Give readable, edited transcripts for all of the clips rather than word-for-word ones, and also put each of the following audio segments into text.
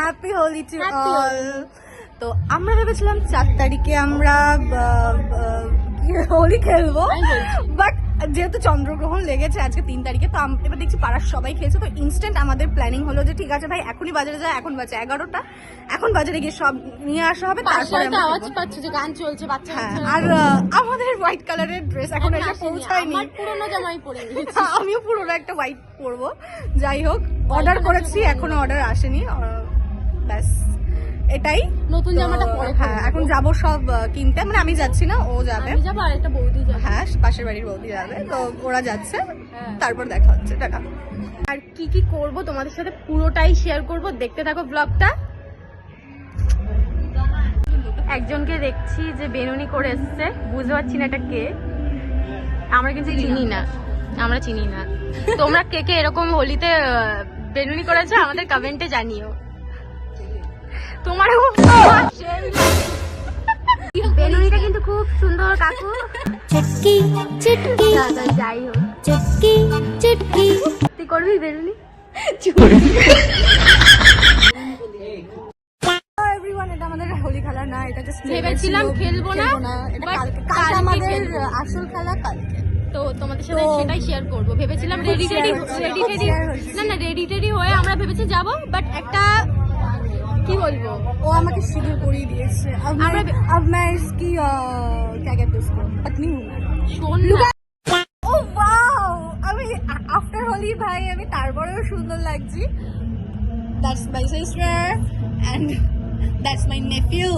Happy Holi to all. তো আমরা ভেবেছিলাম 4 তারিখে আমরা হোলি খেলবো, বাট যেহেতু চন্দ্রগ্রহণ লেগেছে আজকে 3 তারিখে, তো এবার দেখছি পাড়ার সবাই খেয়েছে, তো ইনস্ট্যান্ট আমাদের প্ল্যানিং হলো যে ঠিক আছে ভাই এখনই বাজারে যায়, এখন বাজে 11টা, এখন বাজারে গিয়ে সব নিয়ে আসা হবে, তারপরে আওয়াজ পাচ্ছি যে গান চলছে বাচ্চা। আর আমাদের হোয়াইট কালারের ড্রেস এখন এসে পৌঁছায়নি, পুরোনো জামাই পরে আমিও পুরোনো একটা হোয়াইট পরবো। যাই হোক, অর্ডার করেছি, এখনো অর্ডার আসেনি, ব্যাস এটাই। নতুন জামাটা পরে হ্যাঁ এখন যাবো সব কিনতে, মানে আমি যাচ্ছি না, ও যাবে। আমি যাবো আর একটা বৌদি যাবে। হ্যাঁ পাশের বাড়ির বৌদি যাবে, তো ওরা যাচ্ছে, তারপর দেখা হচ্ছে, টাটা। আর কি কি করব তোমাদের সাথে পুরোটাই শেয়ার করব, দেখতে থাকো ব্লগটা। একজনকে দেখছি যে বেনুনি করে এসছে, বুঝতে পারছি না এটা কে, আমরা কিন্তু চিনি না, আমরা চিনি না। তোমরা কে কে এরকম হোলিতে বেনুনি করেছো আমাদের কমেন্টে জানিও। তোমারও বেনুনিটা কিন্তু খুব সুন্দর কাকু, চুটকি চুটকি যাই হোক চুটকি চুটকি তুই করবি বেনুনি? এভরিওয়ান, এটা আমাদের হোলি খেলা না, এটা জাস্ট ভেবেছিলাম খেলবো না, এটা but কালকে কালকে আমাদের খেলবো। আসল খেলা কালকে। তো তোমাদের সাথে সেটাই শেয়ার করবো। ভেবেছিলাম রেডি টেডি হয়ে আমরা ভেবেছি যাবো, বাট একটা কি বলবো, ও আমাকে সিঁদুর করিয়ে দিয়েছে। अब मैं इसकी क्या कहते हैं उसको पत्नी हूँ मैं। শোন না, ও ওয়াও, আমি আফটার হোলি ভাই আমি তারপরেও সুন্দর লাগছি। That's my sister and that's my nephew.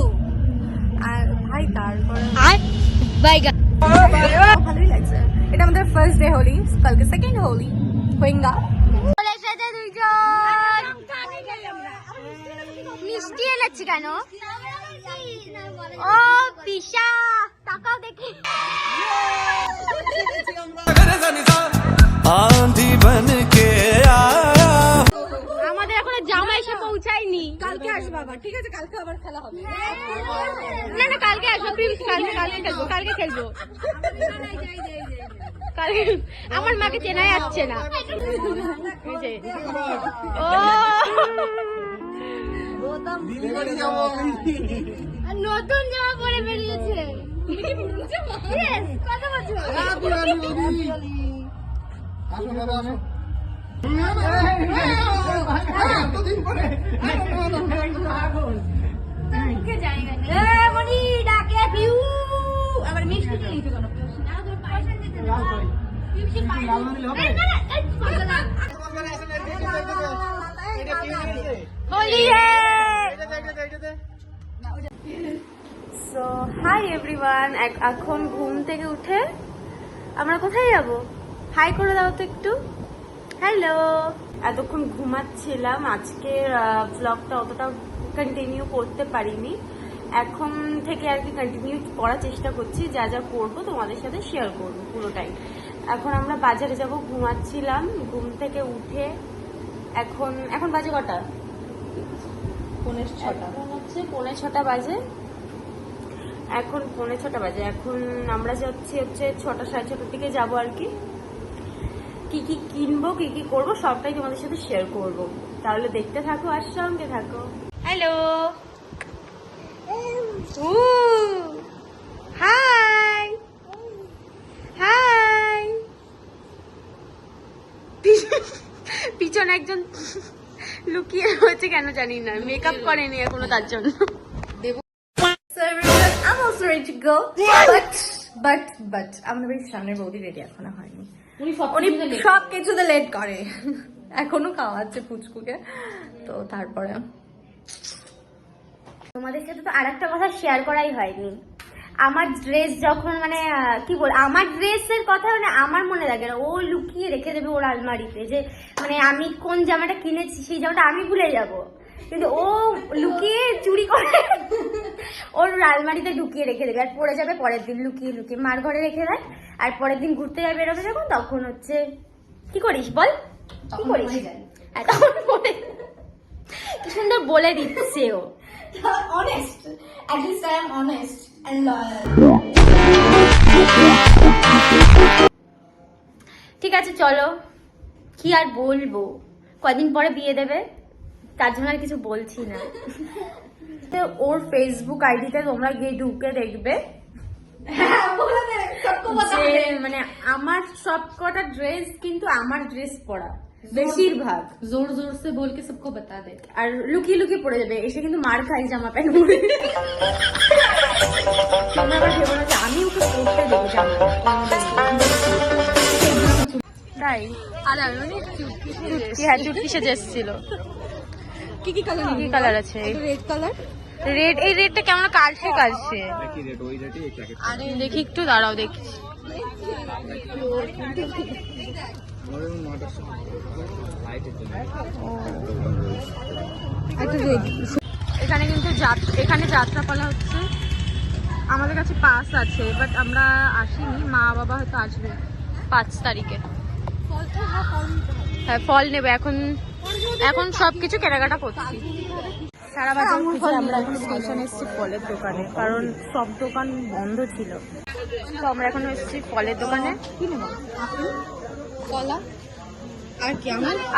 আর ভাই তারপরে ভালোই লাগছে। এটা আমাদের ফার্স্ট ডে হোলি, কালকে সেকেন্ড হোলি হোয়েঙ্গা। মিষ্টি এনেছি কেন? ও পিসা টাকাও দেখি। আমাদের এখনো জামা এসে পৌঁছায়নি। কালকে আসবে আবার, ঠিক আছে? কালকে আবার খেলা হবে। না না কালকে আসবো, কালকে খেলবো। কালকে আমার মাকে চেনা যাচ্ছে না। ও নতুন জামা পরে বেরিয়েছে। কত বছর? মনি ডাকে পিউ আবার মিষ্টি দিয়ে দিতে কোনো সো হাই এভরিওয়ান, এখন ঘুম থেকে উঠে আমরা কোথায় যাব? হাই করে দাও তো একটু, হ্যালো। এতক্ষণ ঘুমাচ্ছিলাম, আজকের ব্লগটা অতটা কন্টিনিউ করতে পারিনি, এখন থেকে আর কি কন্টিনিউ করার চেষ্টা করছি, যা যা করবো তোমাদের সাথে শেয়ার করবো পুরোটাই। এখন আমরা বাজারে যাব, ঘুমাচ্ছিলাম, ঘুম থেকে উঠে এখন বাজে কটা? 5:45 হচ্ছে 5:45 বাজে, এখন 5:45 বাজে। এখন আমরা যাচ্ছি হচ্ছে 6টা 6:30 দিকে যাবো আর কি। কি কি কিনবো, কি কি করবো সবটাই তোমাদের সাথে শেয়ার করবো, তাহলে দেখতে থাকো আর সঙ্গে থাকো। Hello, high high. পিছনে একজন লুকিয়ে রয়েছে কেন জানি না, মেকআপ করেনি এখনো তার জন্য। So everyone, I'm also ready to go, but আমাদের বাড়ির সামনের বৌদি রেডি এখনো হয়নি। উনি সব কিছুতে লেট করে, এখনো খাওয়াচ্ছে পুচকুকে, তো তারপরে তোমাদের সাথে তো আর একটা কথা শেয়ার করাই হয়নি। আমার ড্রেস যখন মানে কি বল, আমার ড্রেসের কথা মানে আমার মনে লাগে না, ও লুকিয়ে রেখে দেবে ওর আলমারিতে, যে মানে আমি কোন জামাটা কিনেছি সেই জামাটা আমি ভুলে যাব, কিন্তু ও লুকিয়ে চুরি করে ওর আলমারিতে ঢুকিয়ে রেখে দেবে, আর পরে যাবে পরের দিন লুকিয়ে লুকিয়ে মার ঘরে রেখে দেয়, আর পরের দিন ঘুরতে যাবে বেরোবে যখন, তখন হচ্ছে কি করিস বল, কি করিস, তখন পরে কি সুন্দর বলে দিচ্ছে ও। honest, at least I am honest and loyal. ঠিক আছে চলো, কি আর বলবো, কদিন পরে বিয়ে দেবে, তার জন্য আর কিছু বলছি না। ওর ফেসবুক আইডিতে তোমরা গিয়ে ঢুকে দেখবে যে মানে আমার সব কটা ড্রেস কিন্তু আমার ড্রেস পরা বেশিরভাগ जोर जोर से बोल के सबको बता दे। আর লুকিয়ে লুকিয়ে পড়ে যাবে, এসে কিন্তু মার খাই জামা প্যান্ট পরে। তোমরা আবার ভেবো না যে আমি ওকে পড়তে দেবো জামা, তাই আর আমি মানে চুটকি হ্যাঁ চুটকি সেজে এসেছিল। কি কি কালার কি কালার আছে? Red colour. রেড, এই রেডটা কেমন কালচে কালচে। আরে দেখি একটু দাঁড়াও দেখি। এখানে কিন্তু এখানে যাত্রাপালা হচ্ছে। আমাদের কাছে পাস আছে, বাট আমরা আসিনি, মা বাবা হয়তো আসবে 5 তারিখে। হ্যাঁ ফল নেবে, এখন সবকিছু কেনাকাটা করছি। সারা বাজার খুঁজে আমরা এখন স্টেশন এসেছি ফলের দোকানে, কারণ সব দোকান বন্ধ ছিল। তো আমরা এখন এসেছি ফলের দোকানে। কি নেব? কলা আর কি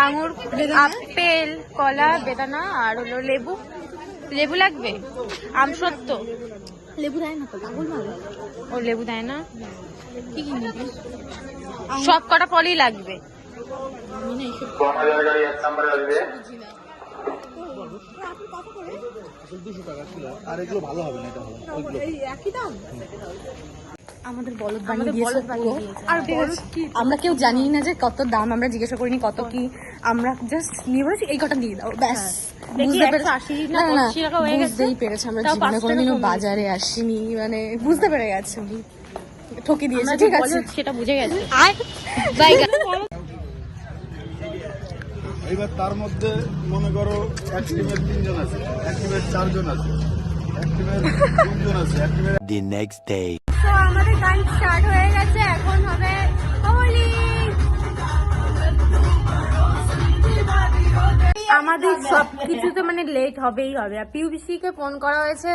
আঙুর, আপেল, কলা, বেদানা আর হলো লেবু। লেবু লাগবে? আমসত্ত্ব লেবু দেয় না তো, পাগল ভালো। ও লেবু দেয় না? কি কি নিবি? সব কটা ফলই লাগবে। আমাদের বলদ বানিয়ে দিয়েছে পুরো। আর আমরা কেউ জানি না যে কত দাম, আমরা জিজ্ঞাসা করিনি কত কি, আমরা জাস্ট নিয়ে বলেছি এই কটা দিয়ে দাও ব্যাস। বুঝতে পেরেছি, না না বুঝতেই পেরেছি, আমরা জীবনে কোনোদিনও বাজারে আসিনি, মানে বুঝতে পেরে গেছি, ঠকি দিয়েছে, ঠিক আছে সেটা বুঝে গেছে। আর জায়গা এবার তার মধ্যে মনে করো এক টিমের 3 জন আছে, এক টিমের 4 জন আছে, এক টিমের 2 জন আছে, এক টিমের The next day. তো আমাদের গান স্টার্ট হয়ে গেছে, এখন হবে হোলি। আমাদের সবকিছুতে মানে লেট হবেই হবে। আর পিউবিসিকে ফোন করা হয়েছে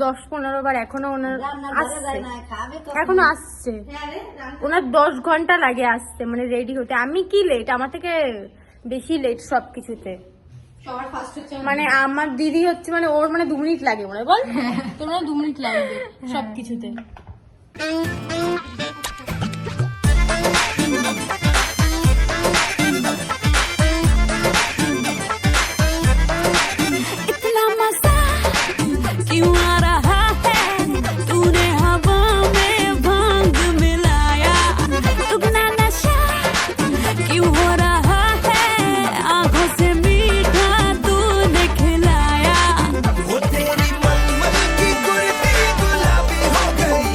10-15 বার, এখনো ওনার এখনো আসছে। ওনার 10 ঘন্টা লাগে আসতে, মানে রেডি হতে। আমি কি লেট, আমার থেকে বেশি লেট সবকিছুতে। মানে আমার দিদি হচ্ছে, মানে ওর মানে 2 মিনিট লাগে মনে হয়, বল তোর মানে 2 মিনিট লাগবে সবকিছুতে। इतना मजा क्यों आ रहा है, तूने हवा में भांग मिलाया, दुगना नशा क्यों हो रहा है, आंखों से मीठा तूने खिलाया। वो तेरी मलमल की कुर्ती गुलाबी हो गई,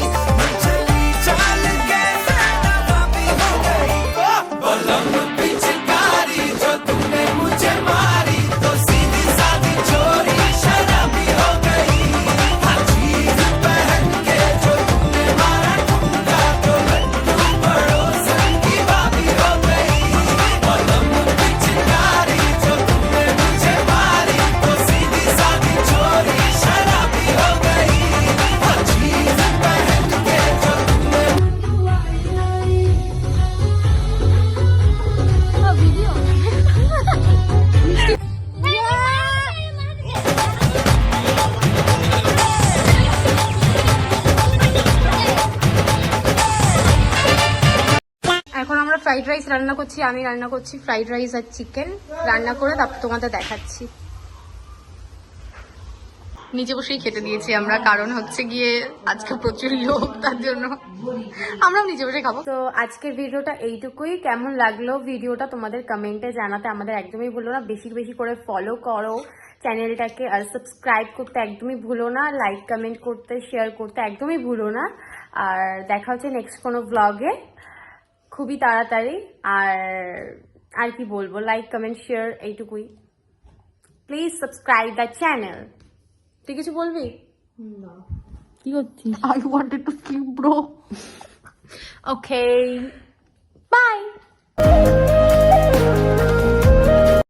चली चाल कैसे नवाबी हो गई। बलम पिचकारी जो तूने मुझे मारी, तो सीधी सादी चोरी शराबी हो गई। हर चीज पहन के जो तूने मारा ठुमका, तो लड्डू पड़ोसन की भाभी हो गई। बलम पिचकारी जो तूने मुझे मारी, तो सीधी सादी चोरी शराबी हो गई। हर चीज पहन के जो এখন আমরা ফ্রাইড রাইস রান্না করছি, আমি রান্না করছি ফ্রাইড রাইস আর চিকেন। রান্না করে তারপর তোমাদের দেখাচ্ছি। নিচে বসেই খেতে দিয়েছি আমরা, কারণ হচ্ছে গিয়ে আজকে প্রচুর লোক, তার জন্য আমরাও নিচে বসে খাবো। তো আজকের ভিডিওটা এইটুকুই। কেমন লাগলো ভিডিওটা তোমাদের কমেন্টে জানাতে আমাদের একদমই ভুলো না। বেশি বেশি করে ফলো করো চ্যানেলটাকে, আর সাবস্ক্রাইব করতে একদমই ভুলো না, লাইক কমেন্ট করতে শেয়ার করতে একদমই ভুলো না। আর দেখা হচ্ছে নেক্সট কোনো ব্লগে খুবই তাড়াতাড়ি। আর কি বলবো, লাইক কমেন্ট শেয়ার এইটুকুই। Please subscribe the channel. তুই কিছু বলবি? কি করছিস? I wanted to sleep, bro. Okay. Bye.